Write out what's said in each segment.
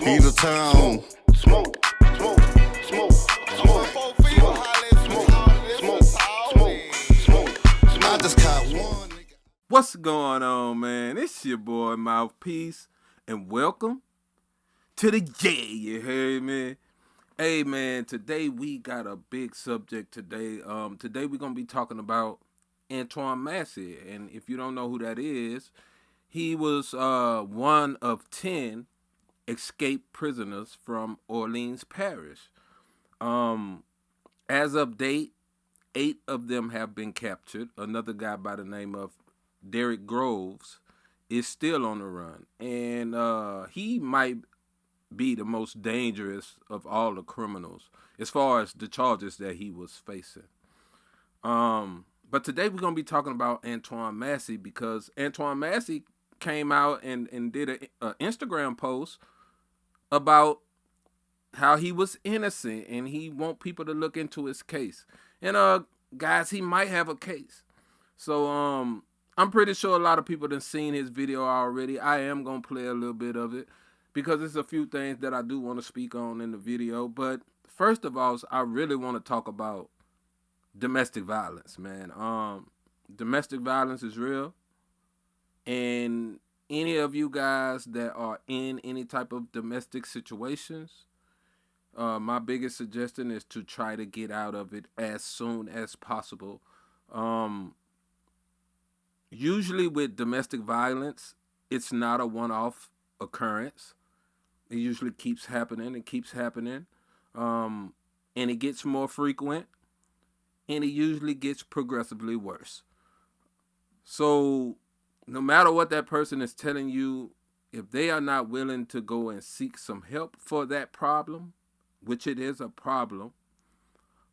Heat of town. Smoke, smoke, smoke, smoke, smoke. I just caught one. What's going on, man? It's your boy Mouthpiece, and welcome to the you heard me? Hey, man, today we got a big subject today. Today we're going to be talking about Antoine Massey, and if you don't know who that is, he was one of 10 escaped prisoners from Orleans Parish. As of date, 8 of them have been captured. Another guy by the name of Derrick Groves is still on the run, and he might be the most dangerous of all the criminals as far as the charges that he was facing. But today we're going to be talking about Antoine Massey because Antoine Massey came out and did an Instagram post about how he was innocent and he want people to look into his case. And guys, he might have a case. So I'm pretty sure a lot of people have seen his video already. I am going to play a little bit of it because there's a few things that I do want to speak on in the video. But first of all, I really want to talk about domestic violence, man. Domestic violence is real. And any of you guys that are in any type of domestic situations, my biggest suggestion is to try to get out of it as soon as possible. Usually with domestic violence, it's not a one-off occurrence. It usually keeps happening and keeps happening. And it gets more frequent. And it usually gets progressively worse. So no matter what that person is telling you, if they are not willing to go and seek some help for that problem, which it is a problem,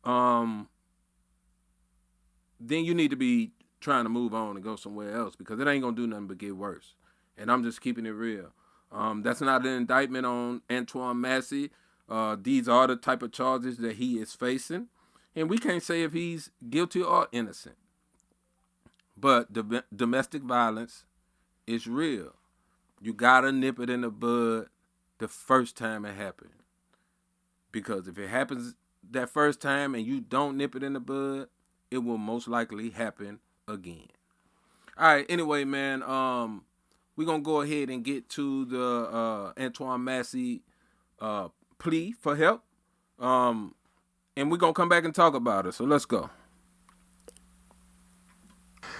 then you need to be trying to move on and go somewhere else because it ain't going to do nothing but get worse. And I'm just keeping it real. That's not an indictment on Antoine Massey. These are the type of charges that he is facing. And we can't say if he's guilty or innocent. But domestic violence is real. You got to nip it in the bud the first time it happened. Because if it happens that first time and you don't nip it in the bud, it will most likely happen again. All right, anyway, man, we're going to go ahead and get to the Antoine Massey plea for help. And we're going to come back and talk about it. So let's go.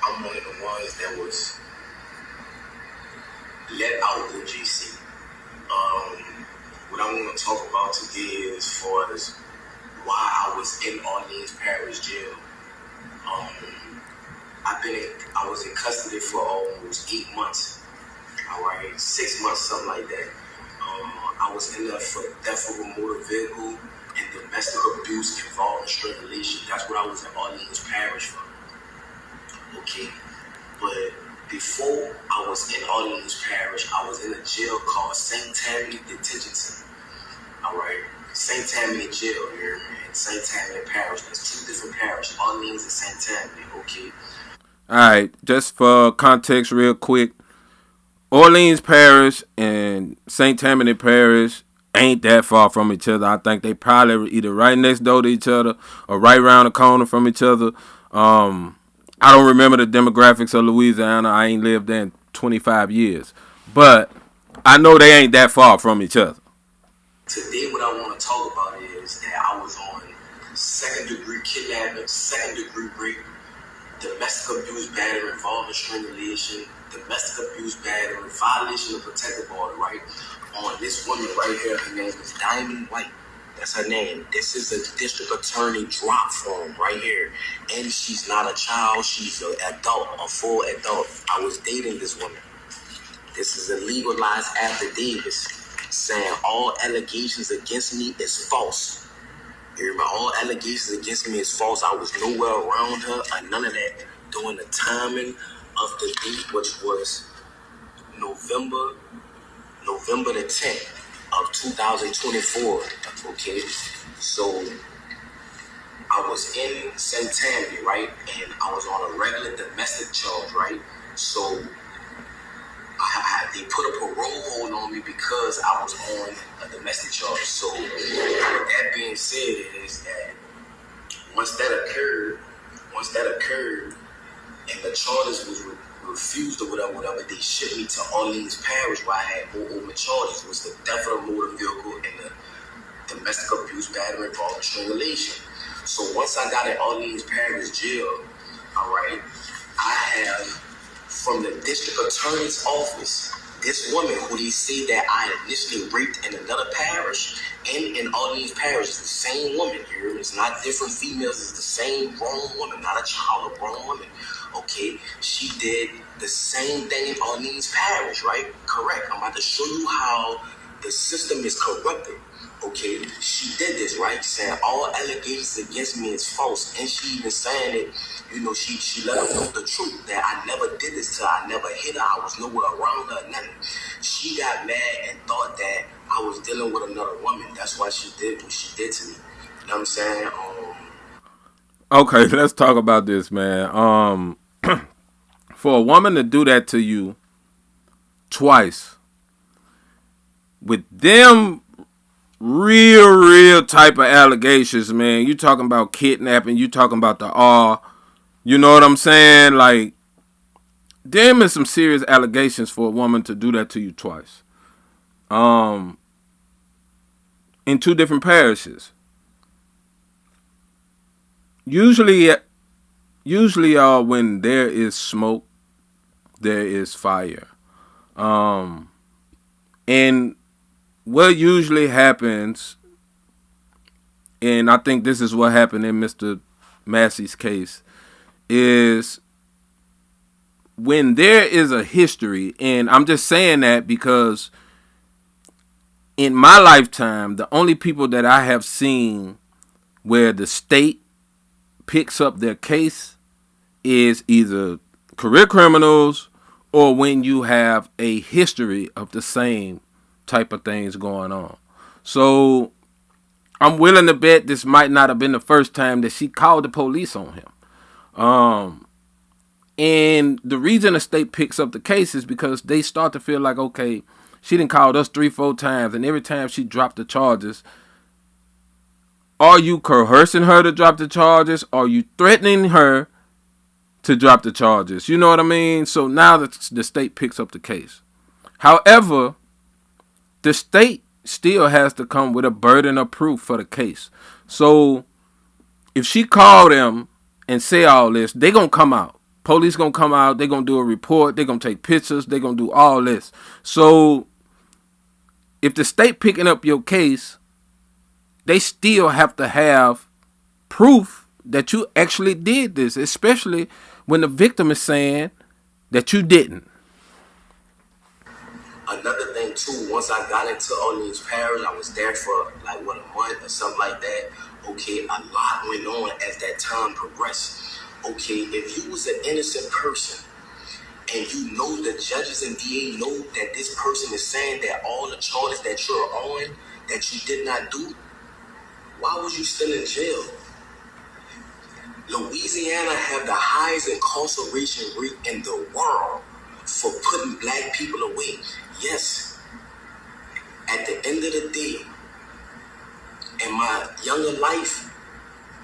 I'm one of the ones that was let out the GC. What I want to talk about today is as far as why I was in Orleans Parish jail. I was in custody for almost 8 months. All right, 6 months, something like that. I was in there for theft of a motor vehicle and domestic abuse involving strangulation. That's what I was in Orleans Parish for. Okay, but before I was in Orleans Parish, I was in a jail called St. Tammany Detention Center. All right, St. Tammany Jail here and St. Tammany Parish. There's 2 different parishes, Orleans and St. Tammany. Okay. All right, just for context real quick, Orleans Parish and St. Tammany Parish ain't that far from each other. I think they probably were either right next door to each other or right around the corner from each other. I don't remember the demographics of Louisiana. I ain't lived there in 25 years. But I know they ain't that far from each other. Today what I want to talk about is that I was on 2nd degree kidnapping, 2nd degree rape, domestic abuse battery involving strangulation, domestic abuse battery, violation of protective order, right? On this woman right here, her name is Diamond White. That's her name. This is a district attorney drop form right here. And she's not a child. She's an adult, a full adult. I was dating this woman. This is a legalized affidavit saying all allegations against me is false. You remember, all allegations against me is false. I was nowhere around her or none of that during the timing of the date, which was November the 10th of 2024. Okay, so I was in St. Tammany, right, and I was on a regular domestic charge, right. So I they put a parole hold on me because I was on a domestic charge. So with that being said, is that once that occurred, and the charges was refused or whatever, they shipped me to Orleans Parish where I had more charges. It was the theft of a motor vehicle and the domestic abuse, battery, involving strangulation. So once I got in Orleans Parish jail, all right, I have from the district attorney's office this woman who they say that I initially raped in another parish and in Orleans Parish is the same woman here. It's not different females. It's the same grown woman, not a child, a grown woman. Okay, she did the same thing in Orleans Parish, right? Correct. I'm about to show you how the system is corrupted. Okay, she did this, right? Saying all allegations against me is false, and she even saying it. You know, she let them know the truth that I never did this to her. I never hit her. I was nowhere around her. Nothing. She got mad and thought that I was dealing with another woman. That's why she did what she did to me. You know what I'm saying? Okay, let's talk about this, man. For a woman to do that to you twice with them real type of allegations, man. You talking about kidnapping, you talking about the R, you know what I'm saying? Like, them is some serious allegations for a woman to do that to you twice. In two different parishes. Usually, when there is smoke, there is fire. And what usually happens, and I think this is what happened in Mr. Massey's case, is when there is a history, and I'm just saying that because in my lifetime, the only people that I have seen where the state picks up their case is either career criminals or when you have a history of the same type of things going on. So I'm willing to bet this might not have been the first time that she called the police on him. And the reason the state picks up the case is because they start to feel like, okay, she done called us 3-4 times, and every time she dropped the charges, are you coercing her to drop the charges? Are you threatening her to drop the charges? You know what I mean? So now the state picks up the case. However, the state still has to come with a burden of proof for the case. So if she called them and say all this, they going to come out. Police going to come out. They going to do a report. They going to take pictures. They going to do all this. So if the state picking up your case, they still have to have proof that you actually did this, especially when the victim is saying that you didn't. Another thing too, once I got into Orleans Parish, I was there for like a month or something like that. Okay, a lot went on as that time progressed. Okay, if you was an innocent person and you know the judges and DA know that this person is saying that all the charges that you're on that you did not do, why was you still in jail? Louisiana have the highest incarceration rate in the world for putting black people away. Yes, at the end of the day, in my younger life,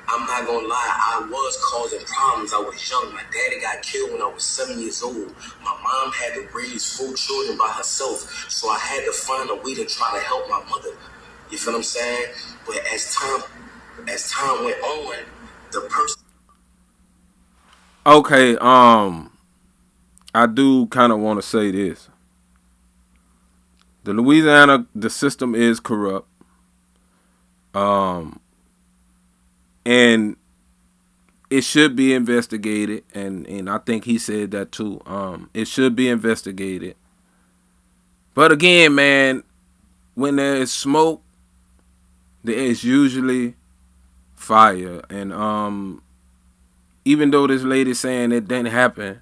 I'm not gonna lie, I was causing problems. I was young. My daddy got killed when I was 7 years old. My mom had to raise 4 children by herself, so I had to find a way to try to help my mother. You feel what I'm saying? But as time went on, the person. Okay, I do kind of want to say this. The Louisiana, the system is corrupt. And it should be investigated, and I think he said that too. It should be investigated. But again, man, when there is smoke, there is usually fire. And even though this lady saying it didn't happen,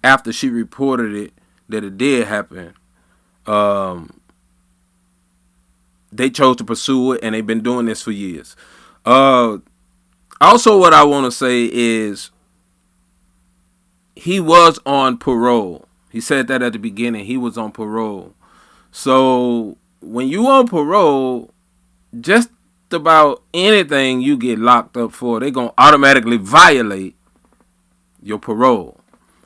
after she reported it that it did happen, they chose to pursue it, and they've been doing this for years. Also, what I want to say is he was on parole. He said that at the beginning. He was on parole. So when you on parole, just about anything you get locked up for, they gonna automatically violate your parole.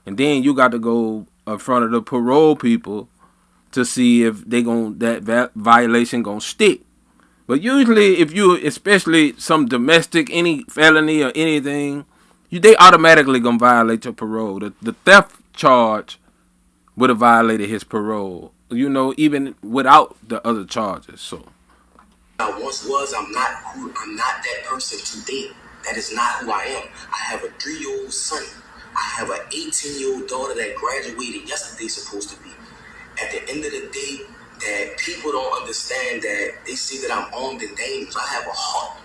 And then you got to go in front of the parole people to see if that violation gonna stick. But usually, if you, especially some domestic, any felony or anything, they automatically gonna violate your parole. The theft charge would have violated his parole, even without the other charges. So I once was. I'm not that person today. That is not who I am. I have a 3-year-old son. I have an 18-year-old daughter that graduated yesterday, supposed to be. At the end of the day, that people don't understand that they see that I'm armed and dangerous. I have a heart.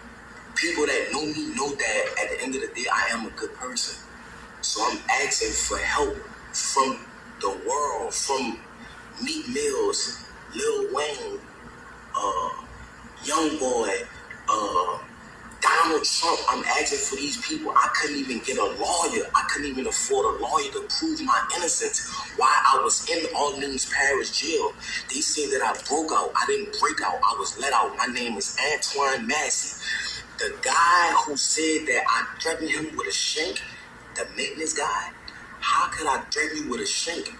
People that know me know that at the end of the day, I am a good person. So I'm asking for help from the world, from Meek Mills, Lil Wayne, Young Boy, Donald Trump. I'm asking for these people. I couldn't even get a lawyer. I couldn't even afford a lawyer to prove my innocence while I was in Orleans Parish jail. They said that I broke out. I didn't break out. I was let out. My name is Antoine Massey. The guy who said that I threatened him with a shank, the maintenance guy, how could I threaten you with a shank?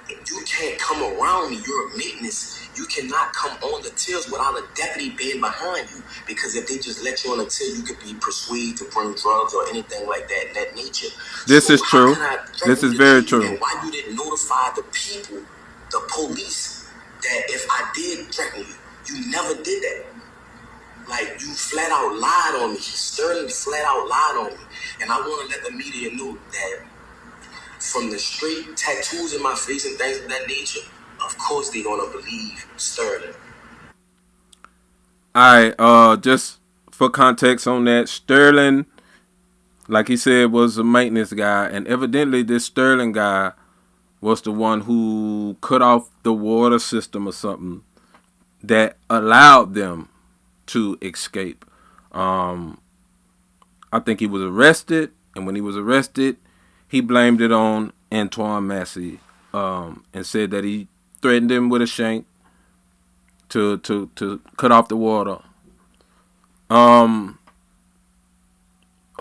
If you can't come around me, you're a maintenance. You cannot come on the tills without a deputy being behind you. Because if they just let you on the till, you could be persuaded to bring drugs or anything like that in that nature. this is true. This is very true. And why you didn't notify the people, the police, that if I did threaten you, you never did that. Like, you flat out lied on me. Sterling flat out lied on me. And I want to let the media know that from the straight tattoos in my face and things of that nature, of course they're going to believe Sterling. Alright, just for context on that, Sterling, like he said, was a maintenance guy. And evidently this Sterling guy was the one who cut off the water system or something that allowed them to escape. I think he was arrested, and when he was arrested, he blamed it on Antoine Massey, and said that he threatened him with a shank to cut off the water.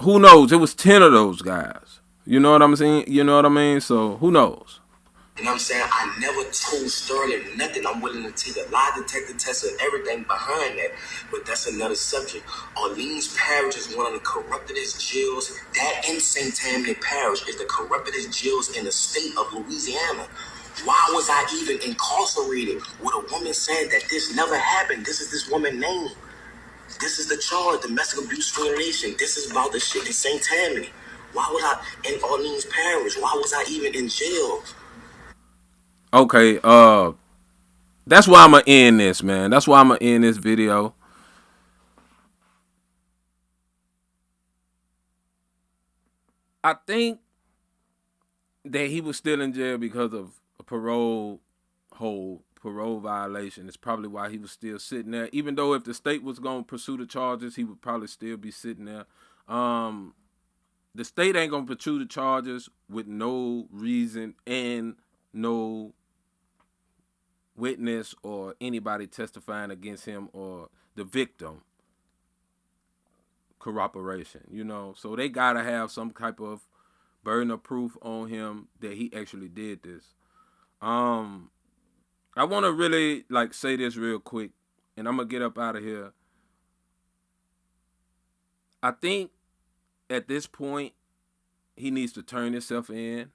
Who knows? It was 10 of those guys. You know what I'm saying? You know what I mean? So who knows? You know what I'm saying? I never told Sterling nothing. I'm willing to take a lie detector test and everything behind that. But that's another subject. Orleans Parish is one of the corruptedest jails. That in St. Tammany Parish is the corruptedest jails in the state of Louisiana. Why was I even incarcerated with a woman saying that this never happened? This is this woman's name. This is the charge, domestic abuse violation. This is about the shit in St. Tammany. Why was I in Orleans Parish? Why was I even in jail? Okay, that's why I'm gonna end this, man. That's why I'm gonna end this video. I think that he was still in jail because of a parole violation. It's probably why he was still sitting there. Even though if the state was gonna pursue the charges, he would probably still be sitting there. The state ain't gonna pursue the charges with no reason and no witness or anybody testifying against him or the victim corroboration, so they gotta have some type of burden of proof on him that he actually did this. I want to really say this real quick, and I'm gonna get up out of here. I think at this point he needs to turn himself in.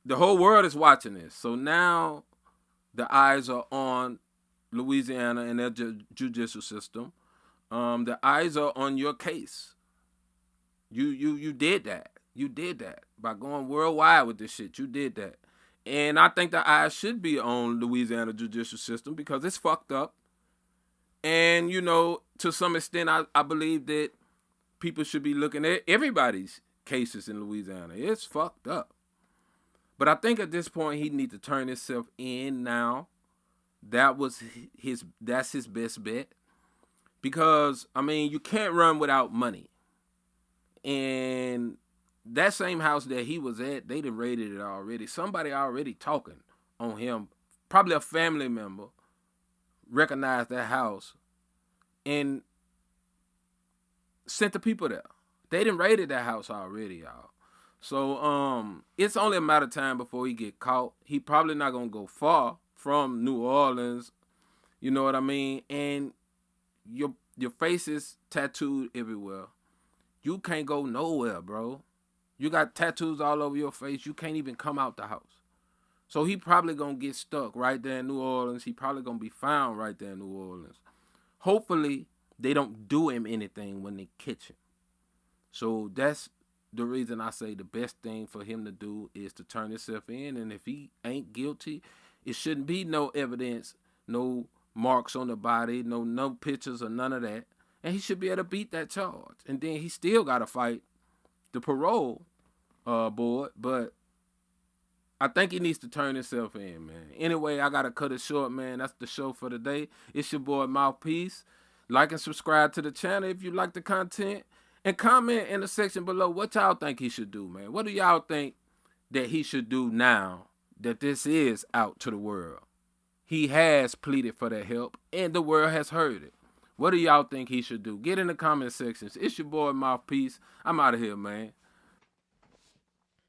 The whole world is watching this. So now the eyes are on Louisiana and their judicial system. The eyes are on your case. You did that. You did that. By going worldwide with this shit, you did that. And I think the eyes should be on Louisiana judicial system because it's fucked up. And, to some extent, I believe that people should be looking at everybody's cases in Louisiana. It's fucked up. But I think at this point he needs to turn himself in now. That's his best bet. Because, you can't run without money. And that same house that he was at, they done raided it already. Somebody already talking on him. Probably a family member recognized that house and sent the people there. They done raided that house already, y'all. So it's only a matter of time before he get caught. He probably not gonna go far from New Orleans. You know what I mean? And your face is tattooed everywhere. You can't go nowhere, bro. You got tattoos all over your face. You can't even come out the house. So he probably gonna get stuck right there in New Orleans. He probably gonna be found right there in New Orleans. Hopefully they don't do him anything when they catch him. So that's the reason I say the best thing for him to do is to turn himself in. And if he ain't guilty, it shouldn't be no evidence, no marks on the body, no pictures or none of that. And he should be able to beat that charge. And then he still got to fight the parole board. But I think he needs to turn himself in, man. Anyway, I got to cut it short, man. That's the show for today. It's your boy, Mouthpiece. Like and subscribe to the channel if you like the content. And comment in the section below what y'all think he should do, man. What do y'all think that he should do now that this is out to the world? He has pleaded for that help, and the world has heard it. What do y'all think he should do? Get in the comment sections. It's your boy, Mouthpiece. I'm out of here, man.